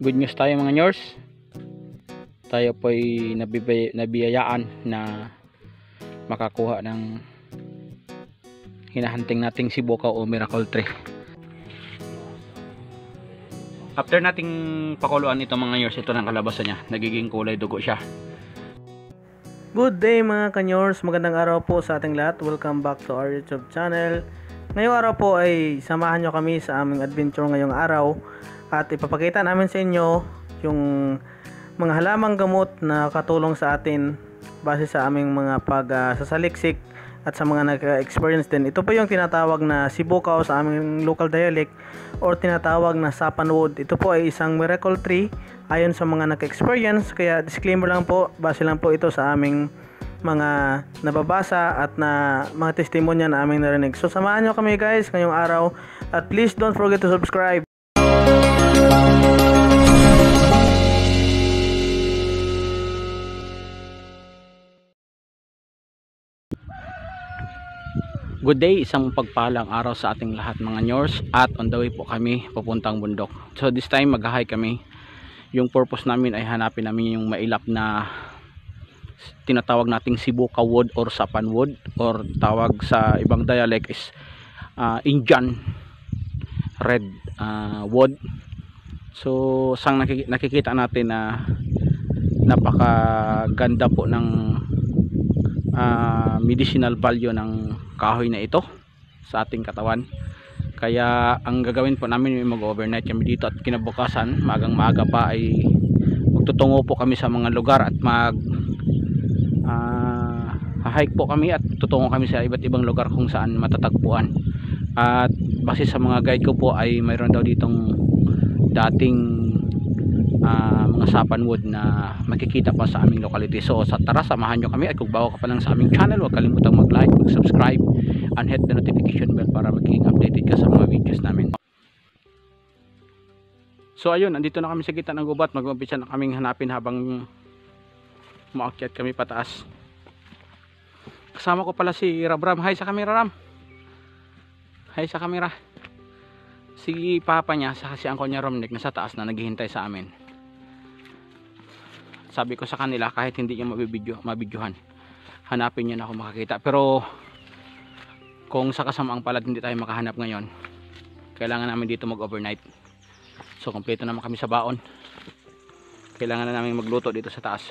Good news tayo mga nyors. Tayo po ay nabiyayaan na makakuha ng hinahunting nating sibukaw o miracle tree. After nating pakuluan ito mga nyors, ito ng kalabasan niya. Nagiging kulay dugo siya. Good day mga kanyors, magandang araw po sa ating lahat. Welcome back to our YouTube channel. Ngayong araw po ay samahan nyo kami sa aming adventure ngayong araw. At ipapakita namin sa inyo yung mga halamang gamot na katulong sa atin base sa aming mga pagsasaliksik at sa mga nag-experience din. Ito po yung tinatawag na sibukaw sa aming local dialect or tinatawag na sapanwood. Ito po ay isang miracle tree ayon sa mga nag-experience. Kaya disclaimer lang po, base lang po ito sa aming mga nababasa at na mga testimonya na aming narinig. So samahan nyo kami guys ngayong araw at please don't forget to subscribe. Good day, isang pagpalang araw sa ating lahat mga nyors, at on the way po kami papuntang bundok. So this time mag-hike kami. Yung purpose namin ay hanapin namin yung mailap na tinatawag nating sibukaw wood or sapan wood, or tawag sa ibang dialect is Indian red wood. So sang nakikita natin na napakaganda po ng medicinal value ng kahoy na ito sa ating katawan. Kaya ang gagawin po namin ay mag-overnight kami dito, at kinabukasan magang maaga pa ay magtutungo po kami sa mga lugar at hike po kami at tutungo kami sa iba't ibang lugar kung saan matatagpuan. At base sa mga guide ko po ay mayroon daw ditong dating mga sapanwood na makikita pa sa aming locality. So tara, samahan nyo kami. At kung bago ka pa lang sa aming channel, huwag kalimutang mag-like, mag-subscribe and hit the notification bell para maging updated ka sa mga videos namin. So ayun, andito na kami sa gitna ng gubat. Mag-umpisa na kaming hanapin habang maakyat kami pataas. Kasama ko pala si Rabram. Hi sa camera, Ram. Hi sa camera. Si papa niya sa si Uncle niya Romnick nasa taas na naghihintay sa amin. Sabi ko sa kanila kahit hindi niya mabidyohan, hanapin niyo na ako makakita. Pero kung sa kasamaang palad hindi tayo makahanap ngayon, kailangan namin dito mag-overnight. So kompleto naman kami sa baon. Kailangan na namin magluto dito sa taas.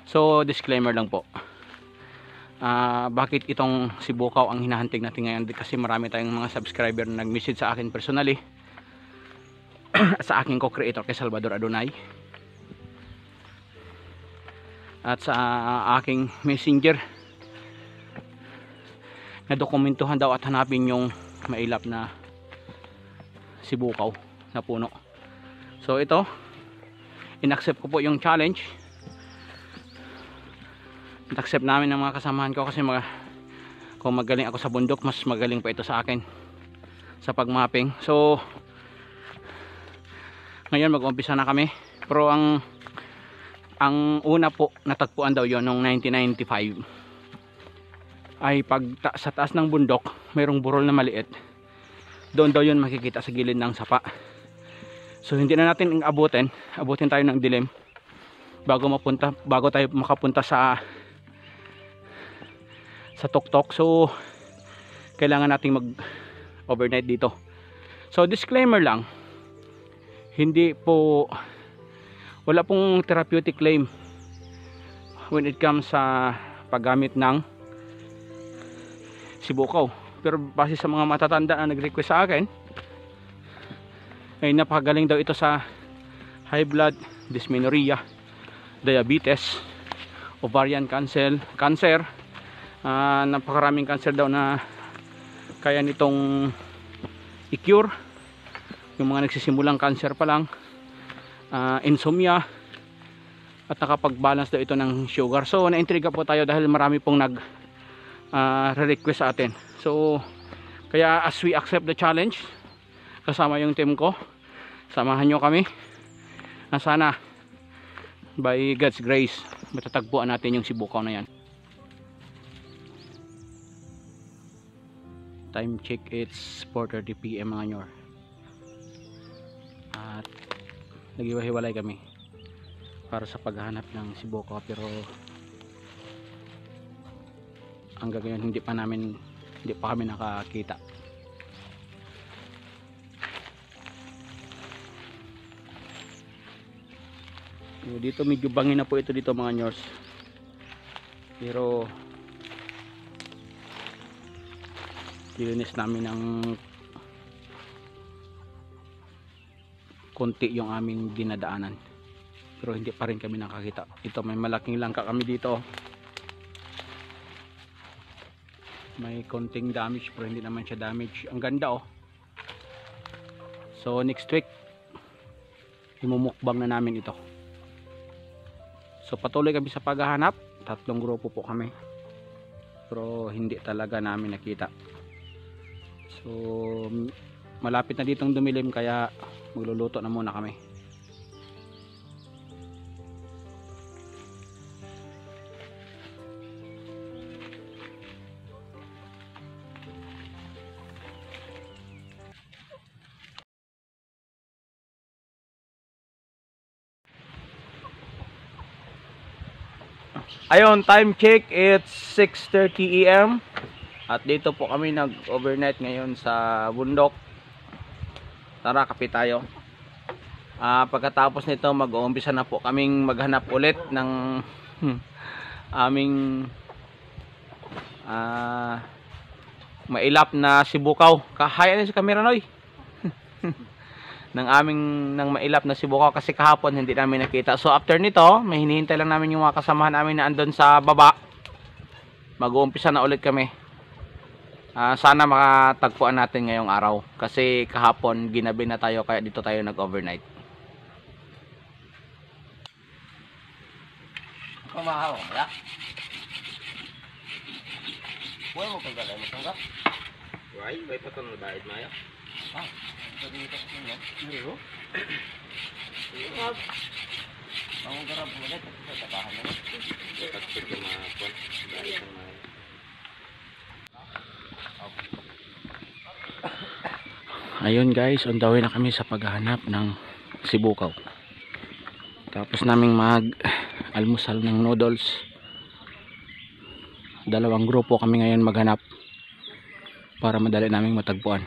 So disclaimer lang po. Bakit itong sibukaw ang hinahantig natin ngayon? Kasi marami tayong mga subscriber na nag-message sa akin personally sa aking co-creator kay Salvador Adonai, at sa aking messenger na dokumentuhan daw at hanapin yung mailap na sibukaw na puno. So ito, in-accept ko po yung challenge. In-accept namin ng mga kasamahan ko kasi kung magaling ako sa bundok, mas magaling pa ito sa akin sa pagmapping. So ngayon mag-umpisa na kami. Pero ang una po natagpuan daw yon noong 1995 ay sa taas ng bundok mayroong burol na maliit. Doon daw yon makikita sa gilid ng sapa. So hindi na natin abutin tayo ng dilim bago tayo makapunta sa tuktok. So kailangan nating mag overnight dito. So disclaimer lang, wala pong therapeutic claim when it comes sa paggamit ng sibukaw. Pero base sa mga matatanda na nag-request sa akin, ay napakagaling daw ito sa high blood, dysmenorrhea, diabetes, ovarian cancer, napakaraming cancer daw na kaya nitong i-cure. Yung mga nagsisimulang cancer pa lang, insomnia, at nakapag-balance daw ito ng sugar. So na-intriga po tayo dahil marami pong request sa atin. So kaya as we accept the challenge, kasama yung team ko, samahan nyo kami na sana by God's grace matatagpuan natin yung sibukaw na yan. Time check, it's 4:30 PM mga nyor. At naghiwa-hiwalay kami para sa paghahanap ng sibukaw, pero hanggang ngayon hindi pa kami nakakita. Dito medyo bangin na po ito dito mga nyors, pero dilinis namin ng konti yung aming dinadaanan, pero hindi pa rin kami nakakita. Ito, may malaking langka kami dito, may konting damage pero hindi naman siya damage. Ang ganda oh. So next week imumukbang na namin ito. So patuloy kami sa paghahanap, 3 grupo po kami, pero hindi talaga namin nakita. So malapit na ditong dumilim, kaya magluluto na muna kami. Ayun, time check, it's 6:30 AM. At dito po kami nag-overnight ngayon sa bundok. Tara, kape tayo. Pagkatapos nito, mag-uumpisa na po kaming maghanap ulit ng aming mailap na sibukaw. Kahaya na si camera noy. ng mailap na sibukaw, kasi kahapon hindi namin nakita. So after nito, may hinihintay lang namin yung mga kasamahan namin na andun sa baba. Mag-uumpisa na ulit kami. Sana makatagpuan natin ngayong araw, kasi kahapon ginabi na tayo, kaya dito tayo nag-overnight. Pamahaw ya. Buhay mo kung galay mo tanggap. Why? May patong na bayad maya. Pwede ito niya. Pero ang garap mo ulit sa tabahan mo. Tapos ko mapon. Dahil sa mga Ayun guys, on the way na kami sa paghahanap ng sibukaw. Tapos naming mag-almusal ng noodles. 2 grupo kami ngayon maghanap para madali naming matagpuan.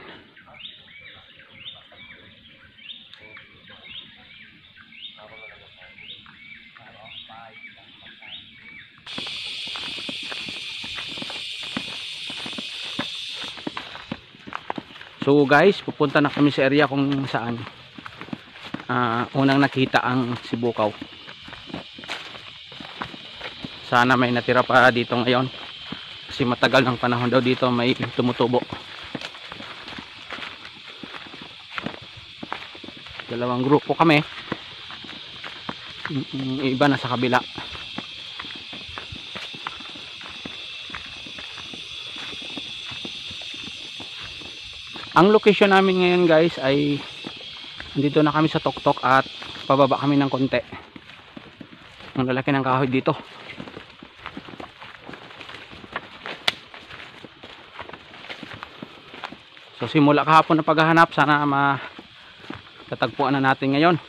So guys, pupunta na kami sa area kung saan unang nakita ang sibukaw. Sana may natira pa dito ngayon, kasi matagal ng panahon daw dito may tumutubo. 2 grupo kami, iba na sa kabila. Ang location namin ngayon guys ay dito na kami sa tuktok at pababa kami ng konti. Ang lalaki ng kahoy dito. So simula kahapon na paghahanap, sana matatagpuan na natin ngayon.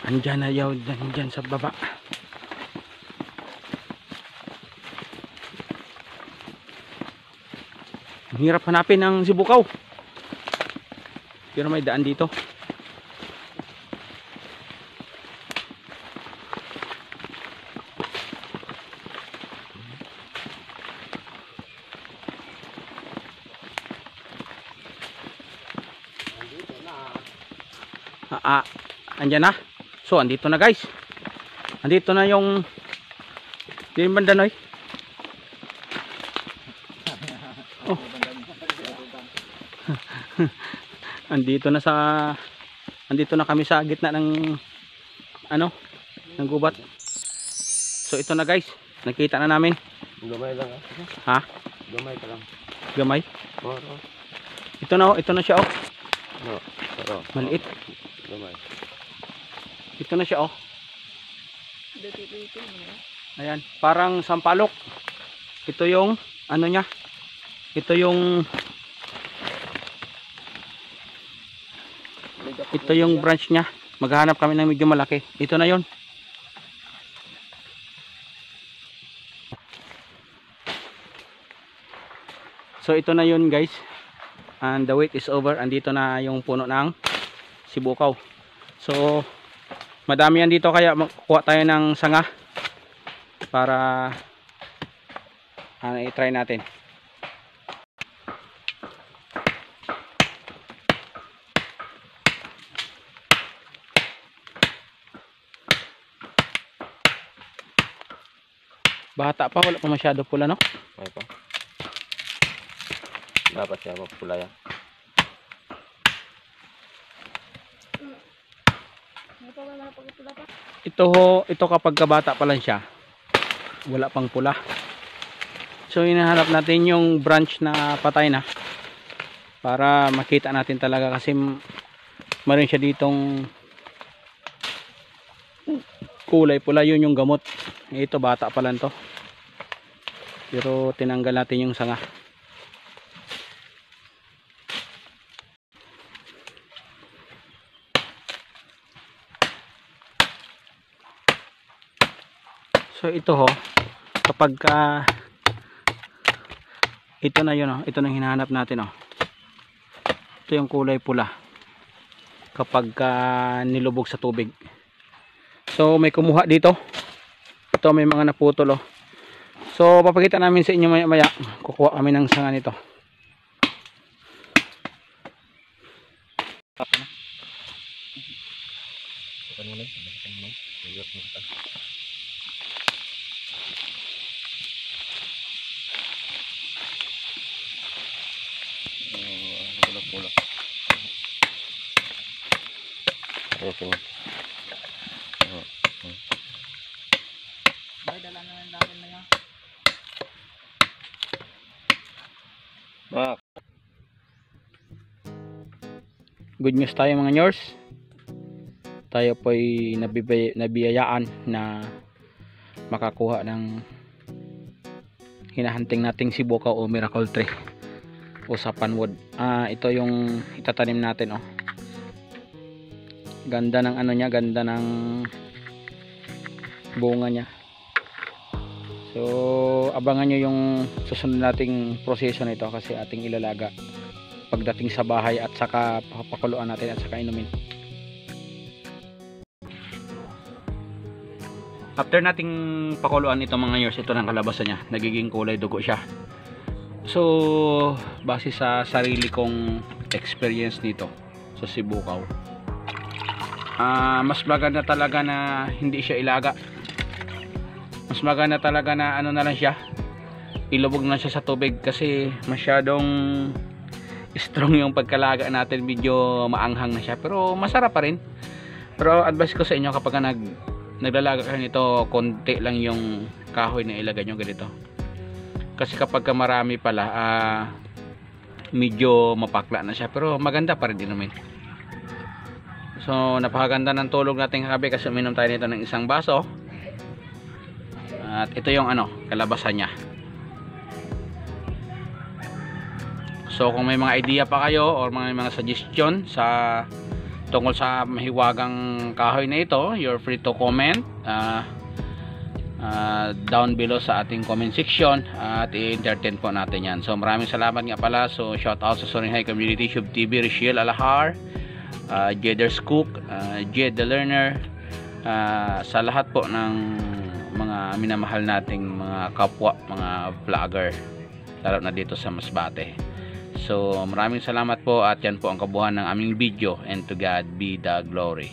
Andyan na yaw, andyan sa baba. Ang hirap hanapin ng sibukaw, pero may daan dito. Andyan na. So andito na guys, andito na yung Danoy. Oh. andito na kami sa gitna ng ng gubat. So ito na guys, Nakita na namin. Gamay lang Ha? Gamay pa lang. Gamay. Oo. Ito na siya oh. No. Pero. Maliit. Gamay. Ito na siya oh. Ayan, parang sampalok. Ito yung ano niya. Ito yung branch niya. Maghahanap kami ng medyo malaki. Ito na yon. So ito na yun guys. And the wait is over. Andito na yung puno ng sibukaw. So madami yan dito, kaya makuha tayo ng sanga para i-try natin. Bata pa, wala pa masyado pula, no? Ay pa. Dapat siya mapula yan. Ito kapag kabata pa lang siya, wala pang pula. So hinahanap natin yung branch na patay na para makita natin talaga, kasi maroon siya ditong kulay pula, yun yung gamot. Ito bata pa lang to, pero tinanggal natin yung sanga. So ito ho, kapag ito na yun oh, ito na hinahanap natin oh. Ito yung kulay pula kapag nilubog sa tubig. So may kumuha dito. Ito may mga naputol oh. So papakita namin sa inyo maya maya. Kukuha kami ng sanga nito. Good news tayo mga nyors. Tayo po ay nabiyayaan na makakuha ng hinahunting nating sibukaw o miracle tree o sapanwood. Ito yung itatanim natin oh. Ganda ng ano niya, ganda ng bunga niya. So abangan nyo yung susunod nating proseso nito, kasi ating ilalaga pagdating sa bahay at saka papakuluan natin at saka inumin. After nating pakuluan ito mga years, ito ng kalabasan niya, nagiging kulay dugo siya. So base sa sarili kong experience nito sa sibukaw, mas maganda talaga na hindi siya ilaga. Mas maganda talaga na ano na lang siya, ilubog na siya sa tubig, kasi masyadong strong yung pagkalaga natin, medyo maanghang na siya, pero masarap pa rin. Pero advice ko sa inyo, kapag naglalaga kayo nito, konti lang yung kahoy na ilagay nyo ganito, kasi kapag marami pala medyo mapakla na siya, pero maganda pa rin inumin. So napakaganda ng tulog natin kagabi, kasi uminom tayo nito ng isang baso. At ito yung kalabasan niya. So kung may mga idea pa kayo or mga suggestion sa tungkol sa mahiwagang kahoy na ito, you're free to comment down below sa ating comment section, at i-entertain po natin yan. So maraming salamat nga pala. So shout out sa Soaring High Community, Shub TV, Richiel Alahar, Jeders Cook, Jed the Learner, sa lahat po ng mga minamahal nating mga kapwa, mga vlogger, lalo na dito sa Masbate. So maraming salamat po, at yan po ang kabuuan ng aming video, and to God be the glory.